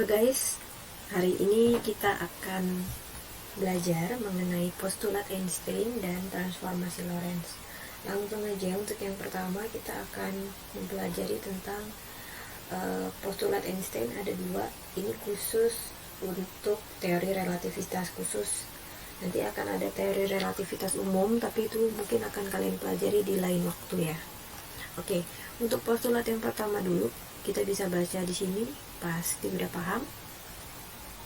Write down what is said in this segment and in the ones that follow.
Halo guys, hari ini kita akan belajar mengenai postulat Einstein dan transformasi Lorentz. Langsung aja, untuk yang pertama kita akan mempelajari tentang postulat Einstein. Ada dua, ini khusus untuk teori relativitas khusus. Nanti akan ada teori relativitas umum, tapi itu mungkin akan kalian pelajari di lain waktu ya. Oke, untuk postulat yang pertama dulu, kita bisa baca di sini, pasti udah paham.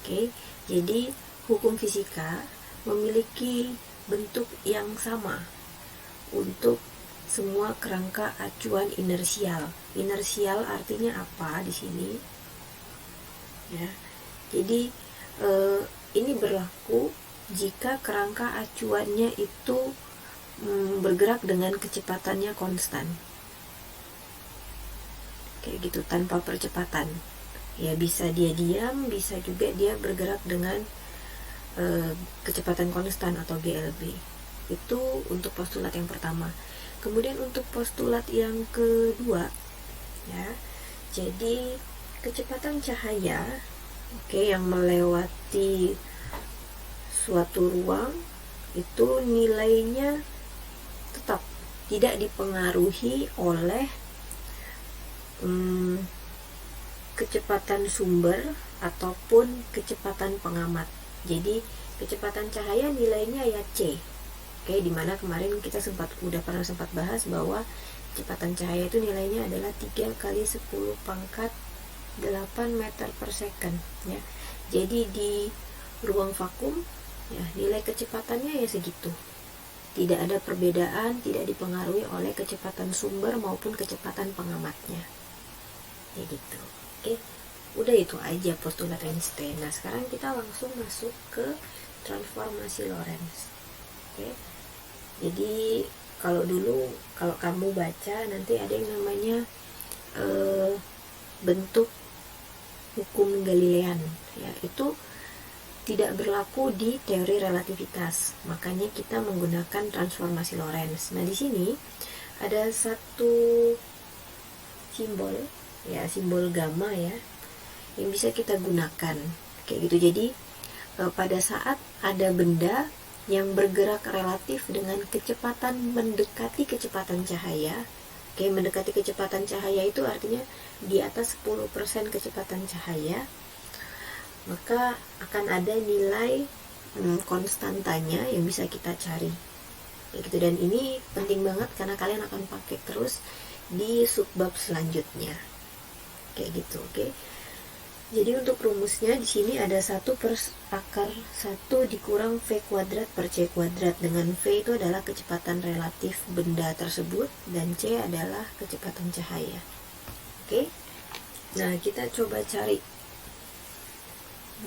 Oke, jadi hukum fisika memiliki bentuk yang sama untuk semua kerangka acuan inersial. Inersial artinya apa di sini? Ya, jadi ini berlaku jika kerangka acuannya itu bergerak dengan kecepatannya konstan. Kayak gitu, tanpa percepatan. Ya, bisa dia diam, bisa juga dia bergerak dengan kecepatan konstan atau GLB. Itu untuk postulat yang pertama. Kemudian untuk postulat yang kedua, ya, jadi kecepatan cahaya, yang melewati suatu ruang itu nilainya tetap tidak dipengaruhi oleh kecepatan sumber ataupun kecepatan pengamat. Jadi kecepatan cahaya nilainya ya C. Dimana kemarin kita pernah sempat bahas bahwa kecepatan cahaya itu nilainya adalah 3 kali 10 pangkat 8 meter per second ya. Jadi di ruang vakum ya, nilai kecepatannya ya segitu. Tidak ada perbedaan, tidak dipengaruhi oleh kecepatan sumber maupun kecepatan pengamatnya. Ya gitu. Udah itu aja postulat Einstein. Nah, sekarang kita langsung masuk ke transformasi Lorentz. Jadi kalau kamu baca nanti ada yang namanya bentuk hukum Galilean ya, itu tidak berlaku di teori relativitas. Makanya kita menggunakan transformasi Lorentz. Nah, di sini ada satu simbol ya, simbol gamma ya, yang bisa kita gunakan kayak gitu. Jadi pada saat ada benda yang bergerak relatif dengan kecepatan mendekati kecepatan cahaya, mendekati kecepatan cahaya itu artinya di atas 10% kecepatan cahaya, maka akan ada nilai konstantanya yang bisa kita cari kayak gitu. Dan ini penting banget karena kalian akan pakai terus di subbab selanjutnya kayak gitu. Jadi untuk rumusnya di sini ada 1 per akar 1 dikurang V kuadrat per C kuadrat, dengan V itu adalah kecepatan relatif benda tersebut dan C adalah kecepatan cahaya. Nah, kita coba cari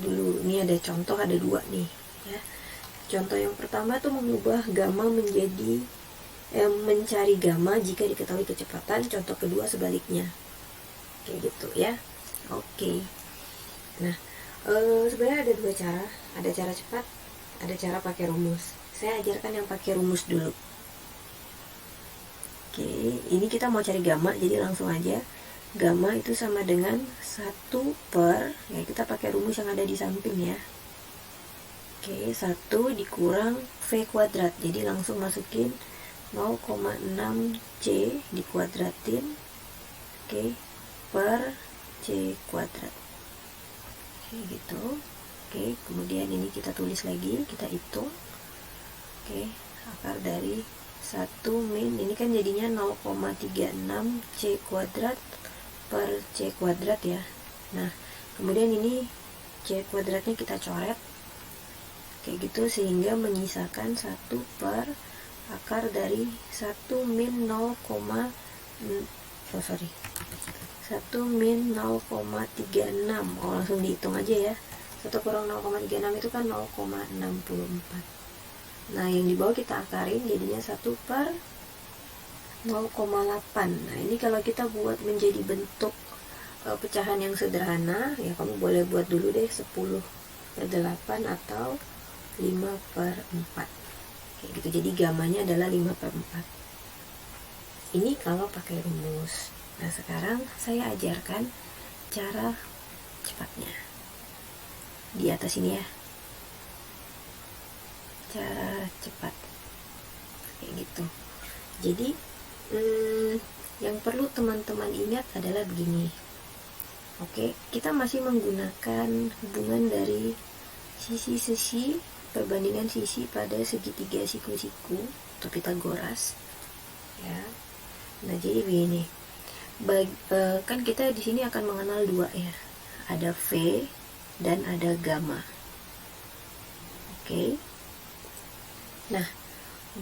dulu. Ini ada contoh, ada 2 nih ya. Contoh yang pertama tuh mengubah gamma menjadi mencari gamma jika diketahui kecepatan. Contoh kedua sebaliknya kayak gitu ya. Nah, sebenarnya ada 2 cara. Ada cara cepat, ada cara pakai rumus. Saya ajarkan yang pakai rumus dulu. Ini kita mau cari gamma, jadi langsung aja. Gamma itu sama dengan 1 per, ya kita pakai rumus yang ada di samping ya. 1 dikurang V kuadrat, jadi langsung masukin 0,6 C dikuadratin per C kuadrat gitu. Kemudian ini kita tulis lagi, kita hitung. Akar dari 1 min, ini kan jadinya 0,36 C kuadrat per C kuadrat ya. Nah, kemudian ini C kuadratnya kita coret kayak gitu, sehingga menyisakan 1 per akar dari 1 min 1 min 0,36. Langsung dihitung aja ya. 1 kurang 0,36 itu kan 0,64. Nah, yang di bawah kita akarin jadinya 1 per 0,8. Nah, ini kalau kita buat menjadi bentuk pecahan yang sederhana ya, kamu boleh buat dulu deh 10 per 8 atau 5 per 4 kayak gitu. Jadi gamanya adalah 5 per 4. Ini kalau pakai rumus. Nah, sekarang saya ajarkan cara cepatnya. di atas ini ya, cara cepat kayak gitu. Jadi yang perlu teman-teman ingat adalah begini. Oke, kita masih menggunakan hubungan dari sisi-sisi, perbandingan sisi pada segitiga siku-siku atau Pitagoras ya. Nah, jadi begini. Kan kita di sini akan mengenal dua ya. Ada V dan ada gamma. Oke. Nah,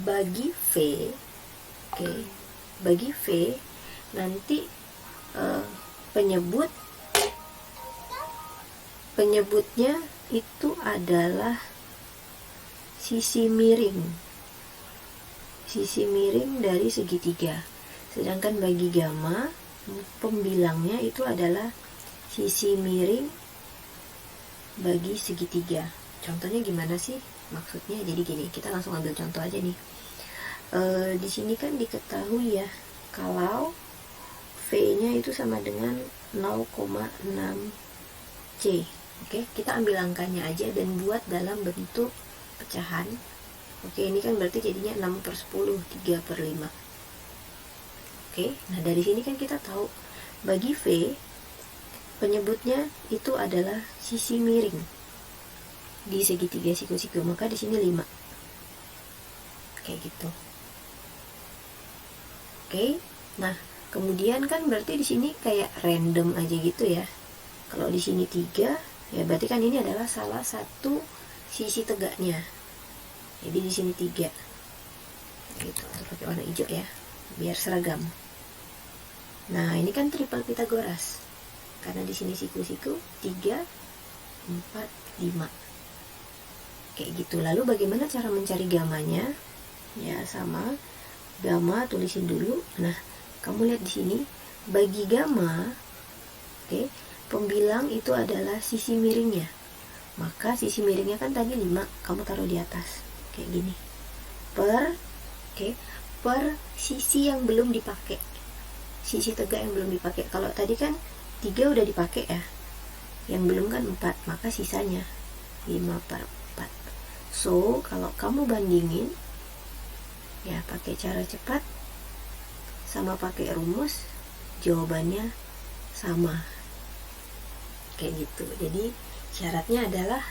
bagi V, bagi V nanti penyebutnya itu adalah sisi miring dari segitiga. Sedangkan bagi gamma, pembilangnya itu adalah sisi miring bagi segitiga. Contohnya gimana sih maksudnya? Jadi gini, kita langsung ambil contoh aja nih. Di sini kan diketahui ya, kalau V-nya itu sama dengan 0,6 C. Oke, kita ambil angkanya aja dan buat dalam bentuk pecahan. Oke, ini kan berarti jadinya 6/10, 3/5. Oke, nah dari sini kan kita tahu bagi V penyebutnya itu adalah sisi miring di segitiga siku-siku, maka di sini 5. Kayak gitu. Oke, nah kemudian kan berarti di sini kayak random aja gitu ya. Kalau di sini 3, ya berarti kan ini adalah salah satu sisi tegaknya. Jadi di sini 3. Gitu, atau pakai warna hijau ya, biar seragam. Nah, ini kan triple Pitagoras. Karena di sini siku-siku 3, 4, 5. Kayak gitu. Lalu bagaimana cara mencari gamanya? Ya, sama. Gamma tulisin dulu. Nah, kamu lihat di sini bagi gamma, pembilang itu adalah sisi miringnya. Maka sisi miringnya kan tadi 5, kamu taruh di atas kayak gini. Per sisi yang belum dipakai. Sisi tegak yang belum dipakai. Kalau tadi kan 3 udah dipakai ya. Yang belum kan 4, maka sisanya 5/4. So, kalau kamu bandingin ya pakai cara cepat sama pakai rumus, jawabannya sama kayak gitu. Jadi syaratnya adalah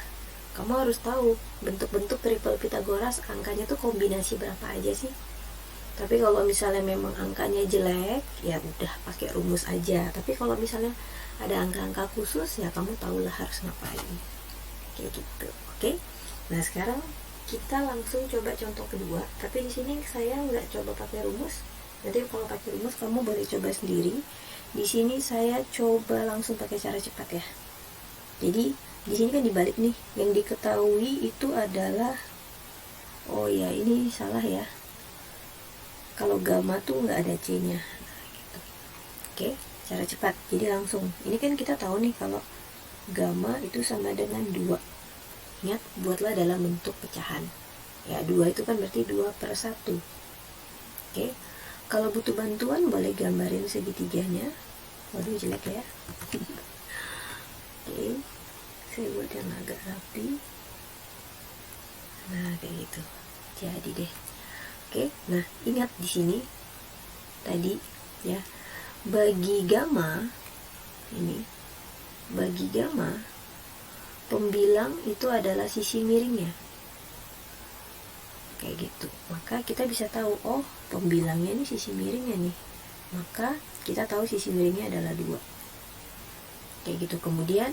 kamu harus tahu bentuk-bentuk triple Pitagoras angkanya tuh kombinasi berapa aja sih. Tapi kalau misalnya memang angkanya jelek, ya udah pakai rumus aja. Tapi kalau misalnya ada angka-angka khusus, ya kamu tahulah harus ngapain kayak gitu. Oke. Nah, sekarang kita langsung coba contoh kedua. Tapi di sini saya nggak coba pakai rumus. Nanti kalau pakai rumus kamu boleh coba sendiri. Di sini saya coba langsung pakai cara cepat ya. Jadi di sini kan dibalik nih. Yang diketahui itu adalah, oh ya ini salah ya. Kalau gamma tuh nggak ada C-nya. Nah, gitu. Oke, cara cepat. Jadi langsung. Ini kan kita tahu nih kalau gamma itu sama dengan 2. Ingat, buatlah dalam bentuk pecahan. Ya, 2 itu kan berarti 2/1. Oke. Kalau butuh bantuan boleh gambarin segitiganya. Waduh, jelek ya. Oke. Saya buat yang agak rapi. Nah, kayak gitu. Jadi deh. Oke. Nah, ingat di sini tadi ya, bagi gamma ini, bagi gamma pembilang itu adalah sisi miringnya kayak gitu. Maka kita bisa tahu, oh pembilangnya ini sisi miringnya nih, maka kita tahu sisi miringnya adalah 2 kayak gitu. Kemudian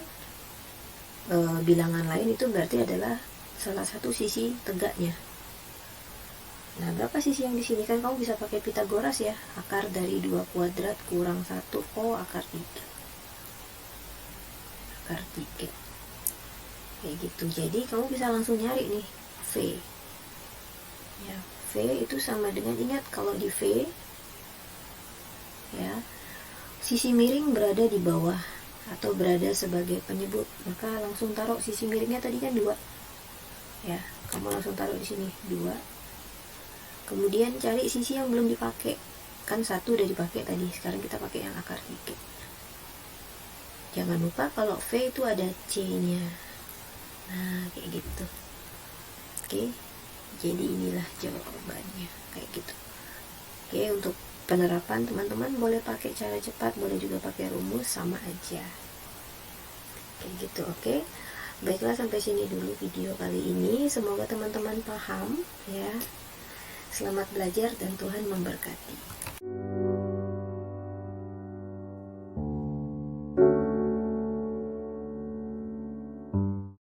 bilangan lain itu berarti adalah salah satu sisi tegaknya. Nah, berapa sisi yang di sini? Kan kamu bisa pakai Pitagoras ya, akar dari 2 kuadrat kurang 1, oh akar 3 kayak gitu. Jadi kamu bisa langsung nyari nih V ya. V itu sama dengan, ingat kalau di V ya, sisi miring berada di bawah atau berada sebagai penyebut, maka langsung taruh sisi miringnya tadi kan 2 ya, kamu langsung taruh di sini 2. Kemudian cari sisi yang belum dipakai, kan 1 udah dipakai tadi, sekarang kita pakai yang akar 3. Jangan lupa kalau V itu ada C nya. Nah, kayak gitu. Oke, jadi inilah jawabannya, kayak gitu. Oke, untuk penerapan teman-teman boleh pakai cara cepat, boleh juga pakai rumus, sama aja. Kayak gitu, oke. Baiklah, sampai sini dulu video kali ini. Semoga teman-teman paham ya. Selamat belajar dan Tuhan memberkati.